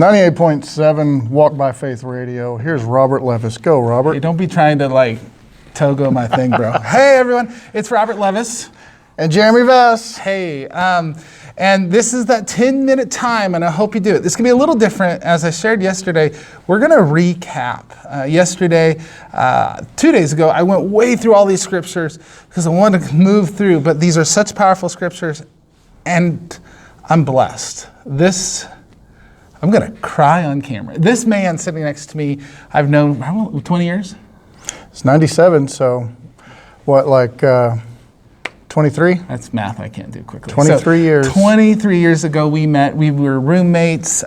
98.7 Walk by Faith Radio. Here's Robert Levis. Go, Robert. Hey, don't be trying to Togo my thing, bro. Hey, everyone. It's Robert Levis. And Jeremy Vess. Hey, and this is that 10-minute time, and I hope you do it. This can be a little different. As I shared yesterday, we're going to recap. Yesterday, 2 days ago, I went way through all these scriptures because I wanted to move through, but these are such powerful scriptures, and I'm blessed. I'm going to cry on camera. This man sitting next to me, I've known, how long, 20 years? It's 97, so what, 23? That's math I can't do quickly. 23 years. 23 years ago we met. We were roommates.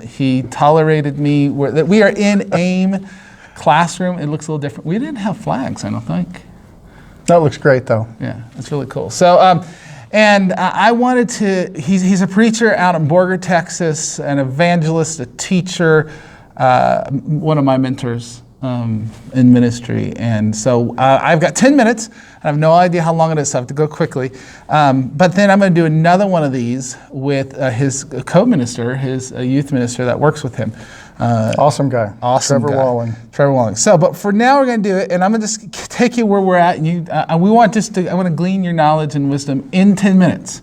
He tolerated me. We are in AIM classroom. It looks a little different. We didn't have flags, I don't think. That looks great, though. Yeah, it's really cool. So, and I wanted to, he's a preacher out in Borger, Texas, an evangelist, a teacher, one of my mentors in ministry. And so I've got 10 minutes. I have no idea how long it is, so I have to go quickly. But then I'm going to do another one of these with his co-minister, his youth minister that works with him. Awesome guy. Trevor Walling. Trevor Walling. So, but for now we're going to do it, and I'm going to just take you where we're at, and I want to glean your knowledge and wisdom in 10 minutes.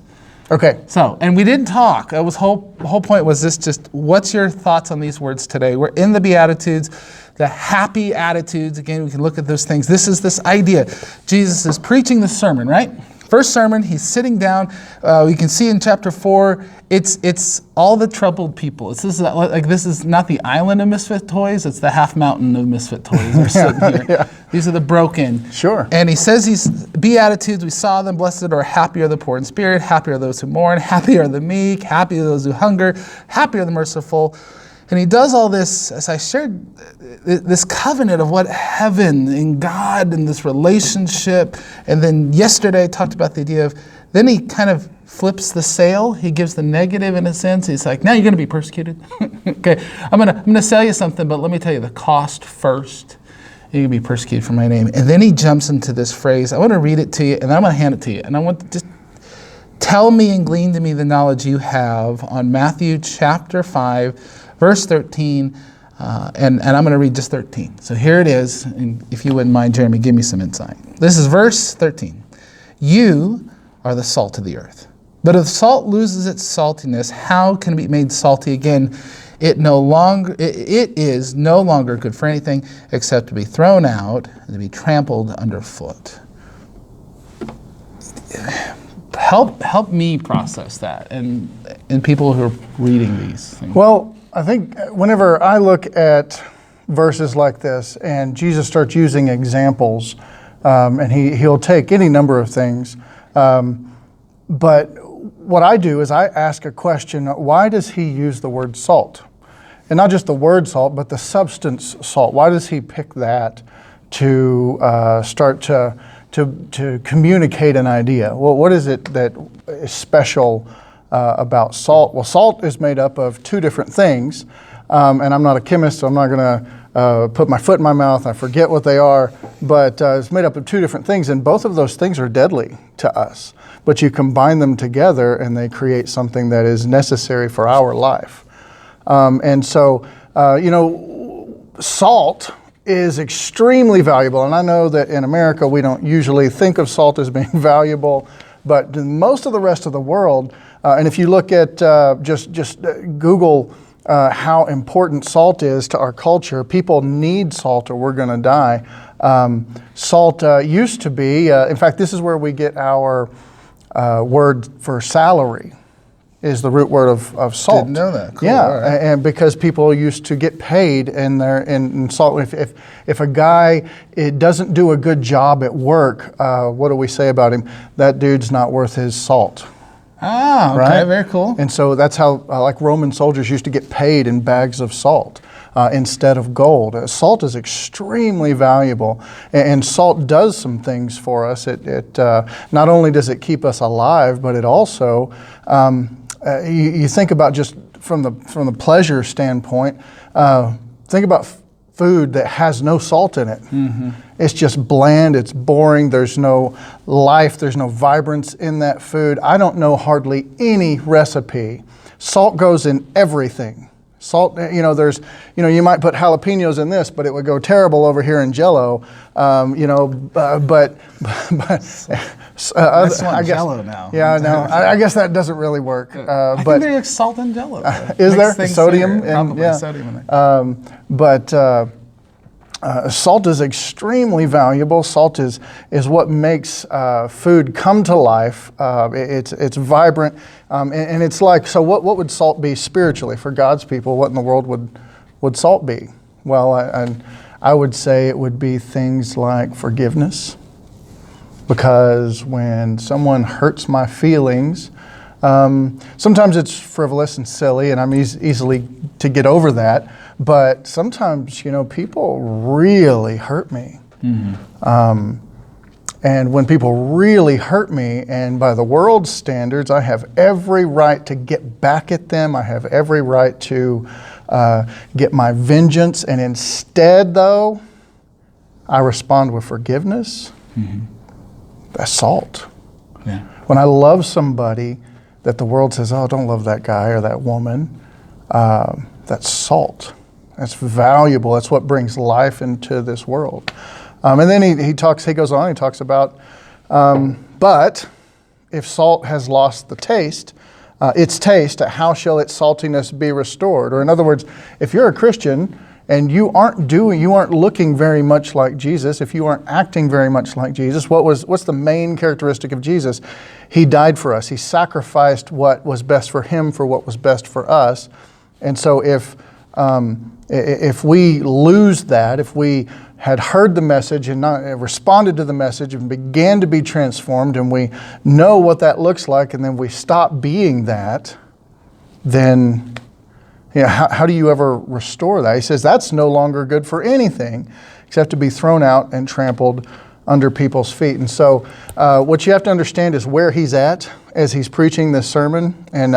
Okay. So, and we didn't talk. The whole point was this: just what's your thoughts on these words today? We're in the Beatitudes, the happy attitudes. Again, we can look at those things. This is this idea. Jesus is preaching the sermon, right? First sermon, he's sitting down. You can see in chapter 4, it's all the troubled people. This is not the island of misfit toys. It's the half mountain of misfit toys. They're sitting here. Yeah. These are the broken. Sure. And he says these Beatitudes, we saw them. Blessed or happy are the poor in spirit. Happy are those who mourn. Happy are the meek. Happy are those who hunger. Happy are the merciful. And he does all this, as I shared, this covenant of what heaven and God and this relationship. And then yesterday I talked about the idea of, then he kind of flips the sale. He gives the negative in a sense. He's like, now you're going to be persecuted. Okay, I'm gonna sell you something, but let me tell you the cost first. You're going to be persecuted for my name. And then he jumps into this phrase. I want to read it to you, and I'm going to hand it to you. And I want to just tell me and glean to me the knowledge you have on Matthew chapter 5, verse 13, and I'm going to read just 13. So here it is, and if you wouldn't mind, Jeremy, give me some insight. This is verse 13. You are the salt of the earth. But if salt loses its saltiness, how can it be made salty again? It is no longer good for anything except to be thrown out and to be trampled underfoot. Help me process that, and people who are reading these things. Well, I think whenever I look at verses like this and Jesus starts using examples, and he'll take any number of things, but what I do is I ask a question: why does he use the word salt? And not just the word salt, but the substance salt. Why does he pick that to start to communicate an idea? Well, what is it that is special about salt? Well, salt is made up of two different things, and I'm not a chemist, so I'm not going to put my foot in my mouth. I forget what they are, but it's made up of two different things, and both of those things are deadly to us. But you combine them together, and they create something that is necessary for our life. And so, salt is extremely valuable, and I know that in America we don't usually think of salt as being valuable, but in most of the rest of the world, and if you look at just Google how important salt is to our culture, people need salt or we're going to die. Salt used to be, in fact, this is where we get our word for salary, is the root word of salt. Didn't know that. Cool. Yeah, Right. and because people used to get paid in salt. If a guy doesn't do a good job at work, what do we say about him? That dude's not worth his salt. Ah, okay, right? Very cool. And so that's how, like Roman soldiers used to get paid in bags of salt instead of gold. Salt is extremely valuable, and salt does some things for us. It not only does it keep us alive, but it also, you think about just from the pleasure standpoint, think about food that has no salt in it. Mm-hmm. It's just bland, it's boring, there's no life, there's no vibrance in that food. I don't know hardly any recipe. Salt goes in everything. Salt, there's, you might put jalapenos in this, but it would go terrible over here in Jell-O. But I just want Jell-O now. Yeah, no, I guess that doesn't really work. I But think there's salt in Jell-O. is there Makes things sodium? sweeter. Probably sodium in there. But salt is extremely valuable. Salt is what makes food come to life. It's vibrant, and it's like, so what would salt be spiritually for God's people? What in the world would salt be? Well, I would say it would be things like forgiveness, because when someone hurts my feelings, sometimes it's frivolous and silly, and I'm easily to get over that. But sometimes, people really hurt me. And when people really hurt me, and by the world's standards, I have every right to get back at them. I have every right to get my vengeance. And instead, though, I respond with forgiveness. That's salt. Yeah. When I love somebody that the world says, oh, don't love that guy or that woman, that's salt. That's valuable. That's what brings life into this world. And then he goes on, he talks about, but if salt has lost its taste, how shall its saltiness be restored? Or in other words, if you're a Christian and you aren't looking very much like Jesus, if you aren't acting very much like Jesus, what's the main characteristic of Jesus? He died for us. He sacrificed what was best for him for what was best for us. And so if we lose that, if we had heard the message and not responded to the message and began to be transformed, and we know what that looks like, and then we stop being that, then how do you ever restore that? He says that's no longer good for anything except to be thrown out and trampled under people's feet. And so what you have to understand is where he's at as he's preaching this sermon. And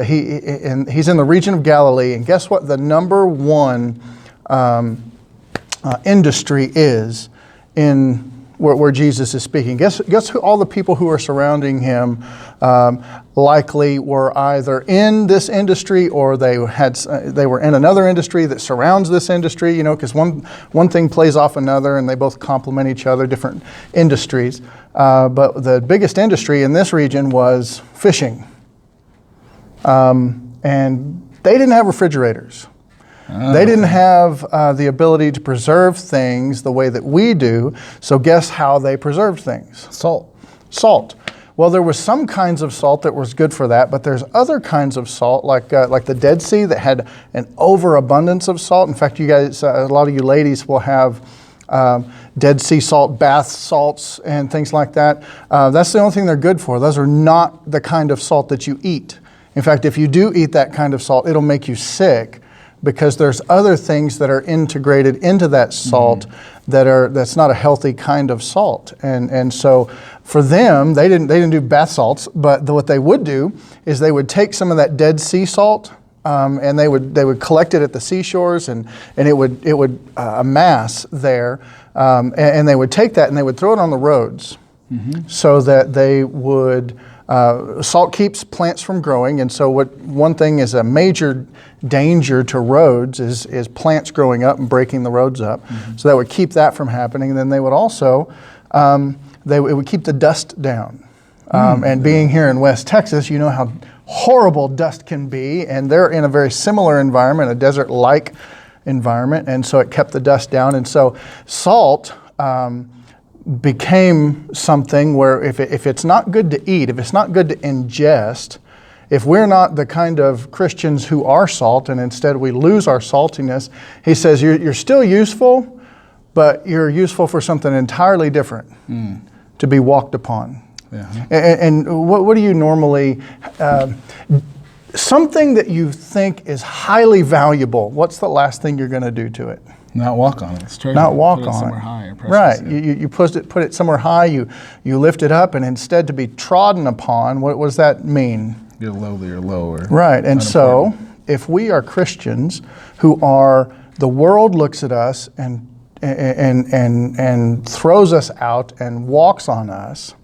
he's in the region of Galilee. And guess what? The number one industry is in where Jesus is speaking. Guess who all the people who are surrounding him likely were either in this industry, or they were in another industry that surrounds this industry, because one thing plays off another and they both complement each other, different industries. But the biggest industry in this region was fishing. And they didn't have refrigerators. They didn't have the ability to preserve things the way that we do. So guess how they preserved things? Salt. Well, there was some kinds of salt that was good for that, but there's other kinds of salt, like the Dead Sea, that had an overabundance of salt. In fact, you guys, a lot of you ladies will have Dead Sea salt, bath salts, and things like that. That's the only thing they're good for. Those are not the kind of salt that you eat. In fact, if you do eat that kind of salt, it'll make you sick, because there's other things that are integrated into that salt that's not a healthy kind of salt. And so for them, they didn't do bath salts, but what they would do is they would take some of that Dead Sea salt, and they would collect it at the seashores, and it would amass there, and they would take that and they would throw it on the roads, so that they would. Salt keeps plants from growing, and so one thing is a major danger to roads is plants growing up and breaking the roads up. So that would keep that from happening. And then they would also it would keep the dust down. And being here in West Texas, you know how horrible dust can be, and they're in a very similar environment, a desert-like environment, and so it kept the dust down. And so salt became something where if it's not good to eat, if it's not good to ingest, if we're not the kind of Christians who are salt, and instead we lose our saltiness, he says you're still useful, but you're useful for something entirely different, to be walked upon. Yeah. And what do you normally, something that you think is highly valuable, what's the last thing you're going to do to it? Not walk on it. Not walk on it. Somewhere high or precious, right. Yeah. You put it somewhere high. You lift it up, and instead to be trodden upon. What does that mean? You're lower. Right. And so, if we are Christians who are, the world looks at us and throws us out and walks on us,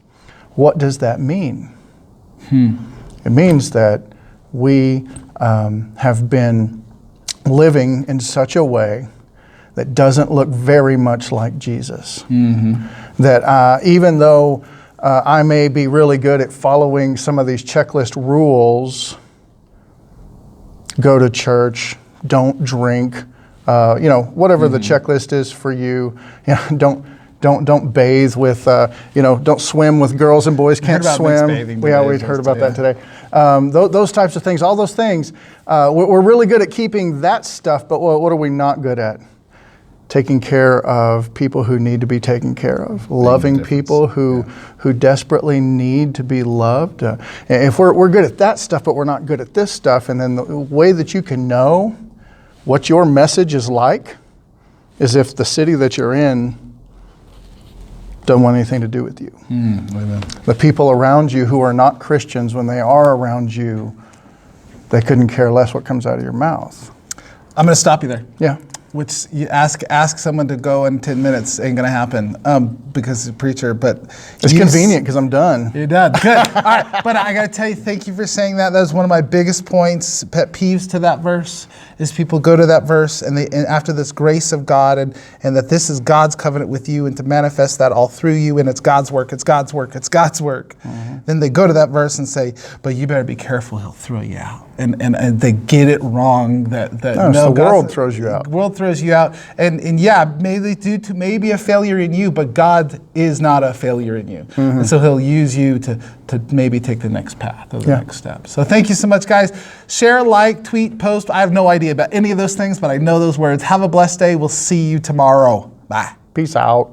what does that mean? It means that we have been living in such a way that doesn't look very much like Jesus. That even though I may be really good at following some of these checklist rules, go to church, don't drink, whatever the checklist is for you, don't bathe with, don't swim with girls and boys can't swim. We heard about that today. Those types of things, all those things, we're really good at keeping that stuff, but what are we not good at? Taking care of people who need to be taken care of, loving people who desperately need to be loved. If we're good at that stuff, but we're not good at this stuff, and then the way that you can know what your message is like is if the city that you're in don't want anything to do with you. Amen. The people around you who are not Christians, when they are around you, they couldn't care less what comes out of your mouth. I'm going to stop you there. Yeah. Which you ask someone to go in 10 minutes ain't gonna happen because he's a preacher. But it's convenient because I'm done. You're done. Good. All right. But I gotta tell you, thank you for saying that. That was one of my biggest points, pet peeves to that verse. Is people go to that verse and after this grace of God and that this is God's covenant with you and to manifest that all through you and it's God's work. It's God's work. It's God's work. Then they go to that verse and say, "But you better be careful. He'll throw you out." And they get it wrong. The world throws you out. The world throws you out, and yeah, maybe due to maybe a failure in you, but God is not a failure in you, and so He'll use you to maybe take the next path or the next step. So thank you so much, guys. Share, like, tweet, post. I have no idea about any of those things, but I know those words. Have a blessed day. We'll see you tomorrow. Bye. Peace out.